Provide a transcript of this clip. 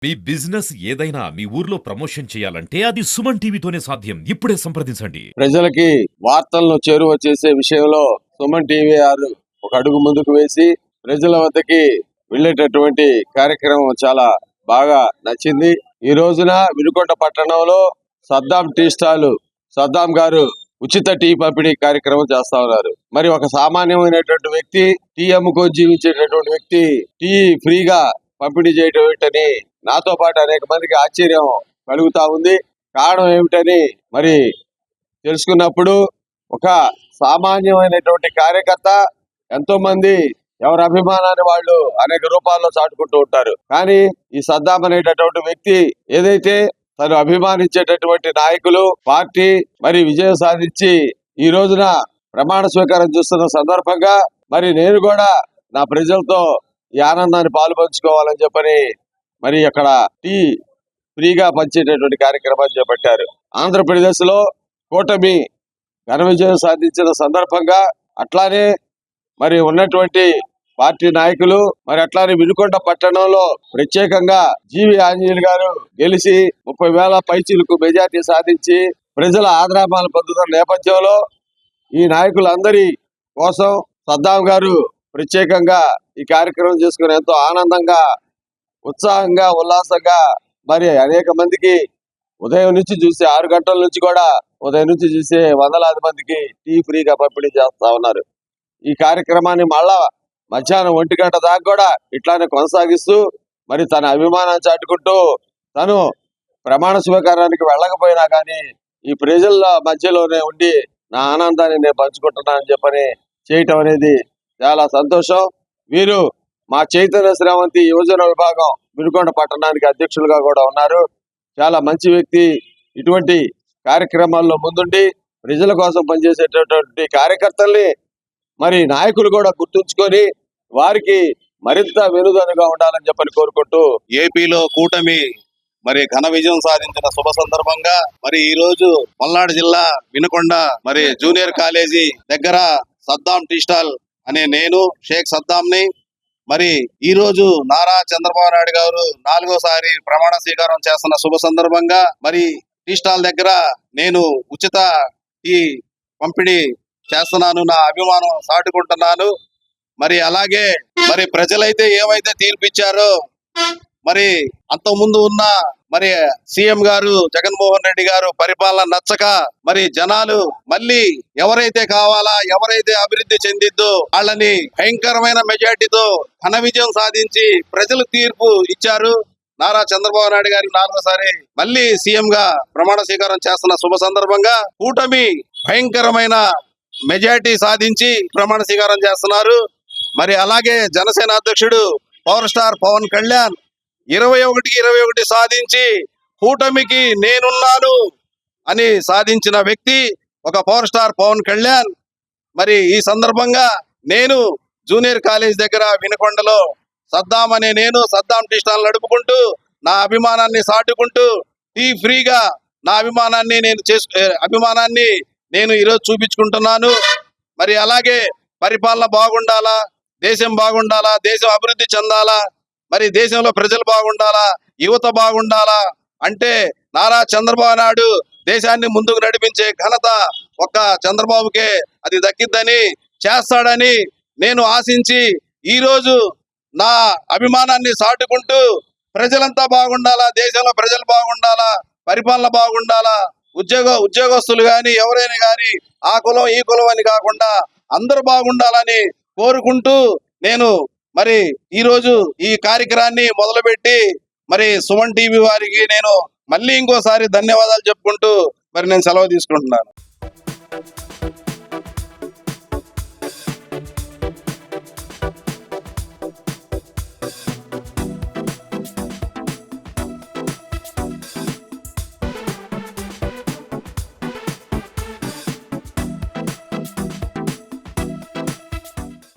మీ business ఏదైనా మీ ఊర్లో promotion చేయాలంటే అది సుమన్ టీవీతోనే సాధ్యం. ఇప్పుడే సంప్రదించండి. ప్రజలకి వార్తలను చేరువ చేసే విషయంలో సుమన్ టీవీ ఒక అడుగు ముందుకు వేసి ప్రజల వద్దకి వెళ్ళేటటువంటి కార్యక్రమం చాలా బాగా నచ్చింది. ఈ రోజున వినుకొండ పట్టణంలో సద్దాం గారు ఉచిత టీ పంపిణీ కార్యక్రమం చేస్తా ఉన్నారు. మరి ఒక సామాన్యమైనటువంటి వ్యక్తి, టీ అమ్ముకొని జీవించేటటువంటి వ్యక్తి టీ ఫ్రీగా పంపిణీ చేయటం ఏంటని నాతో పాటు అనేక మందికి ఆశ్చర్యం కలుగుతా ఉంది. కారణం ఏమిటని మరి తెలుసుకున్నప్పుడు ఒక సామాన్యమైనటువంటి కార్యకర్త ఎంతో మంది ఎవరి అభిమానాన్ని వాళ్ళు అనేక రూపాల్లో చాటుకుంటూ ఉంటారు. కానీ ఈ సద్దాం అనేటటువంటి వ్యక్తి ఏదైతే తను అభిమానించేటటువంటి నాయకులు, పార్టీ మరి విజయం సాధించి ఈ రోజున ప్రమాణ స్వీకారం చూస్తున్న సందర్భంగా మరి నేను కూడా నా ప్రజలతో ఈ ఆనందాన్ని పాలుపంచుకోవాలని చెప్పని మరి అక్కడ టీ ఫ్రీగా పంచేటటువంటి కార్యక్రమాలు చేపట్టారు. ఆంధ్రప్రదేశ్ లో కూటమి ఘన విజయం సాధించిన సందర్భంగా అట్లానే మరి ఉన్నటువంటి పార్టీ నాయకులు మరి అట్లానే వినుకొండ పట్టణంలో ప్రత్యేకంగా జీవి ఆంజనేయులు గారు గెలిచి 30,000 పైచీలకు మెజార్టీ సాధించి ప్రజల ఆదరాభాలు పొందుతున్న నేపథ్యంలో ఈ నాయకులందరి కోసం సద్దాం గారు ప్రత్యేకంగా ఈ కార్యక్రమం చేసుకుని ఎంతో ఆనందంగా, ఉత్సాహంగా, ఉల్లాసంగా మరి అనేక మందికి ఉదయం నుంచి చూసే 6 గంటల నుంచి కూడా ఉదయం నుంచి చూసే వందలాది మందికి టీ ఫ్రీగా పంపిణీ చేస్తా ఉన్నారు. ఈ కార్యక్రమాన్ని మళ్ళా మధ్యాహ్నం 1 గంట దాకా కూడా ఇట్లానే కొనసాగిస్తూ మరి తన అభిమానాన్ని చాటుకుంటూ తను ప్రమాణ స్వీకారానికి వెళ్ళకపోయినా కానీ ఈ ప్రజల మధ్యలోనే ఉండి నా ఆనందాన్ని నేను పంచుకుంటున్నానని చెప్పని చేయటం అనేది చాలా సంతోషం. వీరు మా చైతన్య శ్రావంతి యువజన విభాగం వినుకొండ పట్టణానికి అధ్యక్షులుగా కూడా ఉన్నారు. చాలా మంచి వ్యక్తి. ఇటువంటి కార్యక్రమాల్లో ముందుండి ప్రజల కోసం పనిచేసేటటువంటి కార్యకర్తల్ని మరి నాయకులు కూడా గుర్తుంచుకొని వారికి మరింత వెనుదనుగా ఉండాలని చెప్పని కోరుకుంటూ ఏపీలో కూటమి మరి ఘన విజయం సాధించిన శుభ సందర్భంగా మరి ఈ రోజు పల్నాడు జిల్లా వినుకొండ మరి జూనియర్ కాలేజీ దగ్గర సద్దాం టీ స్టాల్ అనే నేను షేక్ సద్దాంని మరి ఈ రోజు నారా చంద్రబాబు నాయుడు గారు 4వ సారి ప్రమాణ స్వీకారం చేస్తున్న శుభ సందర్భంగా మరి టీ స్టాల్ దగ్గర నేను ఉచిత టీ పంపిణీ చేస్తున్నాను. నా అభిమానం సాటుకుంటున్నాను. మరి అలాగే మరి ప్రజలైతే ఏమైతే తీర్పిచ్చారో మరి అంతకుముందు ఉన్న మరి సీఎం గారు జగన్మోహన్ రెడ్డి గారు పరిపాలన నచ్చక మరి జనాలు మళ్ళీ ఎవరైతే కావాలా, ఎవరైతే అభివృద్ధి చెందిద్దో వాళ్ళని భయంకరమైన మెజార్టీతో ఘన విజయం సాధించి ప్రజలు తీర్పు ఇచ్చారు. నారా చంద్రబాబు నాయుడు గారికి 4వ సారి మళ్ళీ సీఎం గా ప్రమాణ స్వీకారం చేస్తున్న శుభ సందర్భంగా కూటమి భయంకరమైన మెజార్టీ సాధించి ప్రమాణ స్వీకారం చేస్తున్నారు. మరి అలాగే జనసేన అధ్యక్షుడు పవర్ స్టార్ పవన్ కళ్యాణ్ 21కి 21 సాధించి కూటమికి నేనున్నాను అని సాధించిన వ్యక్తి ఒక పవర్ స్టార్ పవన్ కళ్యాణ్. మరి ఈ సందర్భంగా నేను జూనియర్ కాలేజ్ దగ్గర వినుకొండలో సద్దాం అనే నేను సద్దాం టీ స్టాల్ నడుపుకుంటూ నా అభిమానాన్ని సాటుకుంటూ టీ ఫ్రీగా నా అభిమానాన్ని నేను ఈరోజు చూపించుకుంటున్నాను. మరి అలాగే పరిపాలన బాగుండాలా, దేశం బాగుండాలా, దేశం అభివృద్ధి చెందాలా, మరి దేశంలో ప్రజలు బాగుండాలా, యువత బాగుండాలా అంటే నారా చంద్రబాబు నాయుడు దేశాన్ని ముందుకు నడిపించే ఘనత ఒక్క చంద్రబాబుకే అది దక్కిద్దని, చేస్తాడని నేను ఆశించి ఈరోజు నా అభిమానాన్ని సాటుకుంటూ ప్రజలంతా బాగుండాలా, దేశంలో ప్రజలు బాగుండాలా, పరిపాలన బాగుండాలా, ఉద్యోగస్తులు కానీ ఎవరైనా కానీ ఆ కులం ఈ కులం అని కాకుండా అందరూ బాగుండాలని కోరుకుంటూ నేను మరి ఈరోజు ఈ కార్యక్రమాన్ని మొదలుపెట్టి మరి సుమన్ టీవీ వారికి నేను మళ్ళీ ఇంకోసారి ధన్యవాదాలు చెప్పుకుంటూ మరి నేను సెలవు తీసుకుంటున్నాను.